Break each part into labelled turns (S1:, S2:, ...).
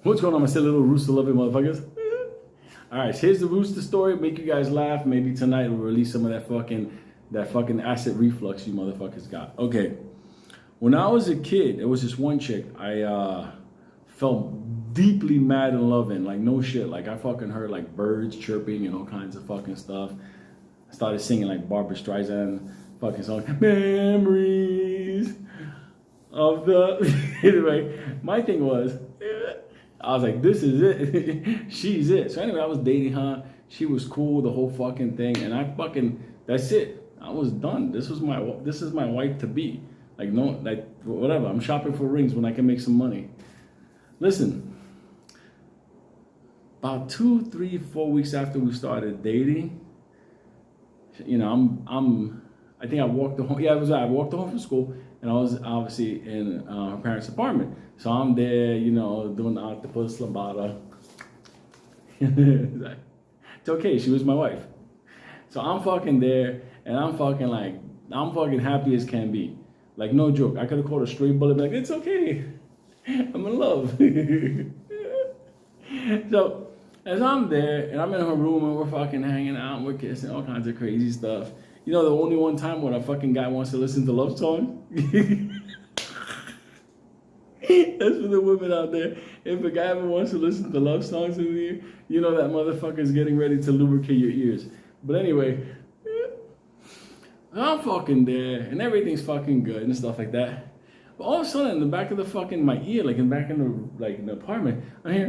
S1: What's going on, my silly little rooster loving motherfuckers? All right, so here's the rooster story. Make you guys laugh. Maybe tonight we'll release some of that fucking acid reflux you motherfuckers got. Okay, when I was a kid, there was this one chick I felt deeply mad in love in. Like no shit. Like I fucking heard like birds chirping and all kinds of fucking stuff. I started singing like Barbra Streisand fucking song, memories of the. Anyway, my thing was. I was like, this is it. She's it. So anyway, I was dating her. She was cool, the whole fucking thing. And that's it. I was done. This is my wife to be. Like, no, like, whatever. I'm shopping for rings when I can make some money. Listen, about 2, 3, 4 weeks after we started dating, you know, I think I walked her home. Yeah, I walked her home from school, and I was obviously in her parents' apartment. So I'm there, you know, doing the octopus lambada. It's okay, she was my wife. So I'm fucking there, and I'm fucking happy as can be. Like, no joke. I could have called a straight bullet, like, it's okay. I'm in love. So, as I'm there, and I'm in her room, and we're fucking hanging out, and we're kissing, all kinds of crazy stuff. You know, the only one time when a fucking guy wants to listen to love songs? That's for the women out there. If a guy ever wants to listen to love songs with you, you know that motherfucker's getting ready to lubricate your ears. But anyway, I'm fucking there, and everything's fucking good and stuff like that. But all of a sudden, in the back of the fucking my ear, like in the apartment, I hear.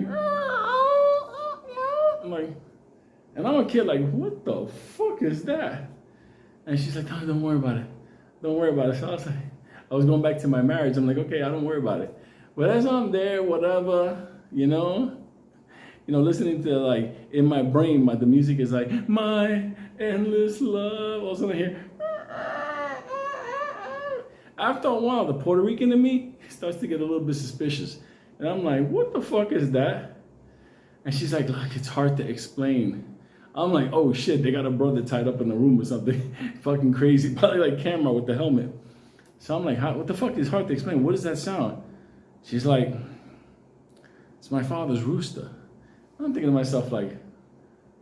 S1: I'm like, and I'm a kid, like, what the fuck is that? And she's like, oh, don't worry about it. Don't worry about it. So I was going back to my marriage. I'm like, okay, I don't worry about it. But as I'm there, whatever, you know, listening to like in my brain, the music is like my endless love. All of a sudden I hear. After a while, the Puerto Rican in me starts to get a little bit suspicious, and I'm like, what the fuck is that? And she's like, look, it's hard to explain. I'm like, oh shit, they got a brother tied up in the room or something, fucking crazy, probably like camera with the helmet. So I'm like, what the fuck is hard to explain? What does that sound? She's like, it's my father's rooster. I'm thinking to myself, like,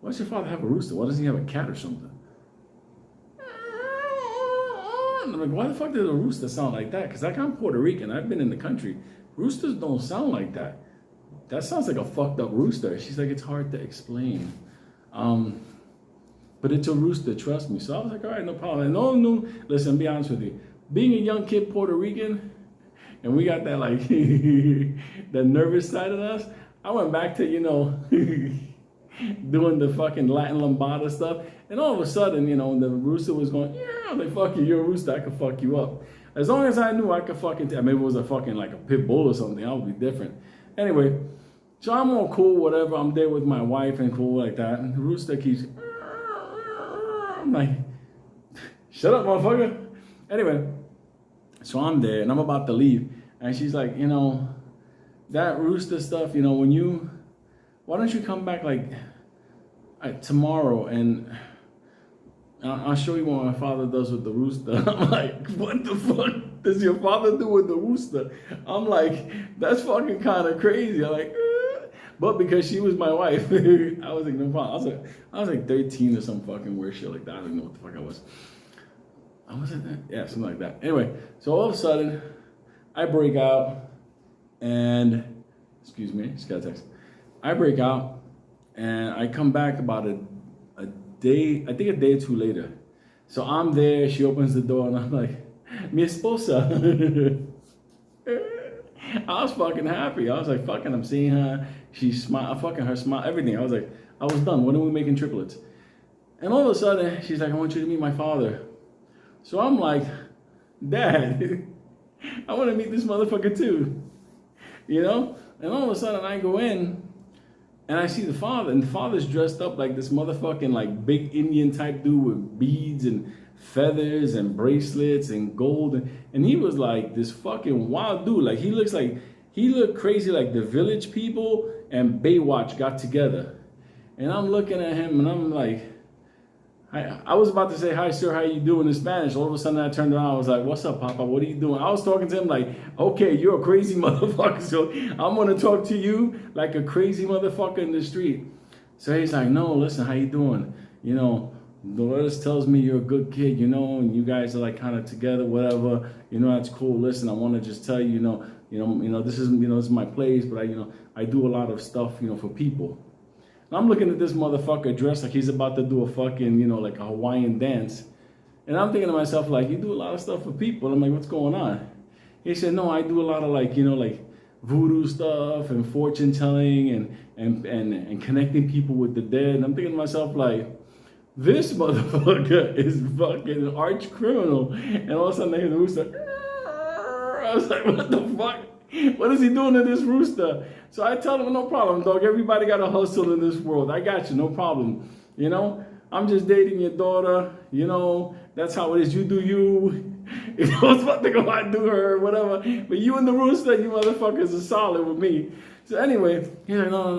S1: why does your father have a rooster? Why doesn't he have a cat or something? And I'm like, why the fuck does a rooster sound like that? Because like I'm Puerto Rican, I've been in the country. Roosters don't sound like that. That sounds like a fucked up rooster. She's like, it's hard to explain. But it's a rooster, trust me. So I was like, all right, no problem. And no, listen, be honest with you. Being a young kid Puerto Rican, and we got that like that nervous side of us. I went back to, you know, doing the fucking Latin lambada stuff, and all of a sudden, you know, the rooster was going, yeah, I was like, fuck you, you're a rooster, I could fuck you up. As long as I knew I could fucking, maybe it was a fucking like a pit bull or something, I would be different. Anyway, so I'm all cool, whatever. I'm there with my wife and cool like that, and the rooster keeps. I'm like, shut up, motherfucker. Anyway. So I'm there, and I'm about to leave, and she's like, you know, that rooster stuff, you know, why don't you come back like tomorrow, and I'll show you what my father does with the rooster. I'm like, what the fuck does your father do with the rooster? I'm like, that's fucking kind of crazy. I'm like, but because she was my wife, I was like, no problem. I was like 13 or some fucking weird shit like that. I don't know what the fuck I was. I wasn't that? Yeah, something like that. Anyway, so all of a sudden, I break out, and, excuse me, just got a text. I break out, and I come back about a day, I think a day or two later. So I'm there, she opens the door, and I'm like, mi esposa. I was fucking happy. I was like, fucking, I'm seeing her. She smiled, fucking her smile, everything. I was like, I was done. When are we making triplets? And all of a sudden, she's like, I want you to meet my father. So I'm like, Dad, I want to meet this motherfucker too, you know? And all of a sudden I go in and I see the father, and the father's dressed up like this motherfucking like big Indian type dude with beads and feathers and bracelets and gold. And he was like this fucking wild dude. Like he looked crazy, like the Village People and Baywatch got together. And I'm looking at him and I'm like, I was about to say, hi, sir, how you doing in Spanish. All of a sudden, I turned around. I was like, what's up, Papa? What are you doing? I was talking to him like, okay, you're a crazy motherfucker. So I'm going to talk to you like a crazy motherfucker in the street. So he's like, no, listen, how you doing? You know, Dolores tells me you're a good kid, you know, and you guys are like kind of together, whatever. You know, that's cool. Listen, I want to just tell you, this is my place, but I do a lot of stuff, for people. I'm looking at this motherfucker dressed like he's about to do a fucking, like a Hawaiian dance. And I'm thinking to myself, like, you do a lot of stuff for people. I'm like, what's going on? He said, no, I do a lot of like voodoo stuff and fortune telling and connecting people with the dead. And I'm thinking to myself, like, this motherfucker is fucking an arch criminal. And all of a sudden I hear the rooster. I was like, what the fuck? What is he doing to this rooster? So I tell him, no problem, dog. Everybody got a hustle in this world. I got you, no problem. I'm just dating your daughter. That's how it is. You do you. I was about to go out and do her or whatever. But you and the rooster, you motherfuckers are solid with me. So anyway, he's like, no.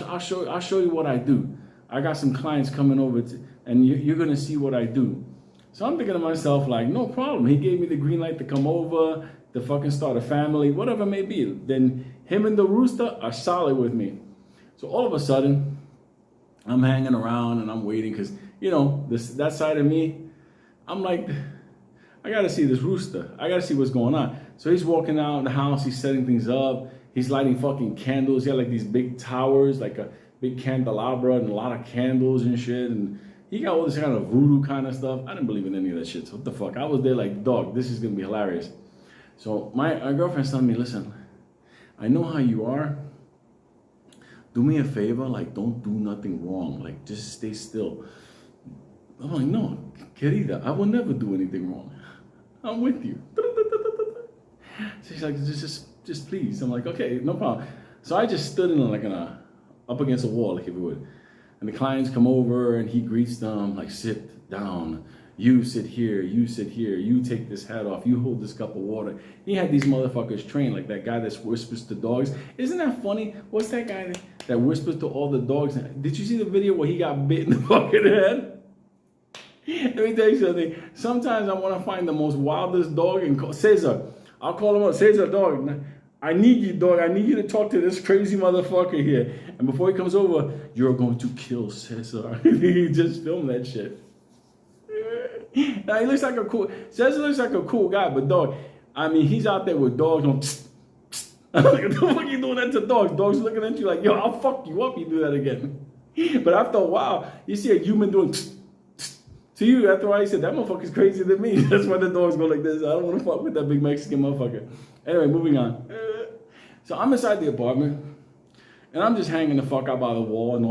S1: I'll show you what I do. I got some clients coming over, and you're going to see what I do. So I'm thinking to myself, like, no problem. He gave me the green light to come over, to fucking start a family, whatever it may be. Then him and the rooster are solid with me. So all of a sudden, I'm hanging around and I'm waiting because, that side of me, I'm like, I got to see this rooster. I got to see what's going on. So he's walking out the house. He's setting things up. He's lighting fucking candles. He had like these big towers, like a big candelabra and a lot of candles and shit. And he got all this kind of voodoo kind of stuff. I didn't believe in any of that shit. So what the fuck? I was there like, dog, this is going to be hilarious. So my girlfriend's telling me, listen, I know how you are. Do me a favor, like don't do nothing wrong. Like just stay still. I'm like, no, querida, I will never do anything wrong. I'm with you. She's like, just please. I'm like, okay, no problem. So I just stood up against a wall, like if you would. And the clients come over and he greets them like, sit down. You sit here, you sit here, you take this hat off, you hold this cup of water. He had these motherfuckers trained, like that guy that whispers to dogs. Isn't that funny? What's that guy that whispers to all the dogs? Did you see the video where he got bit in the fucking head? Let me tell you something. Sometimes I want to find the most wildest dog and call Cesar. I'll call him up. Cesar, dog, I need you, dog. I need you to talk to this crazy motherfucker here. And before he comes over, you're going to kill Cesar. He just filmed that shit. Now he looks like Cesar looks like a cool guy, but dog, I mean, he's out there with dogs on. I'm like, what the fuck are you doing that to dogs? Dogs looking at you like, yo, I'll fuck you up. You do that again. But after a while, you see a human doing to you. After a while, you said that motherfucker's crazier than me. That's why the dogs go like this. I don't want to fuck with that big Mexican motherfucker. Anyway, moving on. So I'm inside the apartment, and I'm just hanging the fuck out by the wall and all.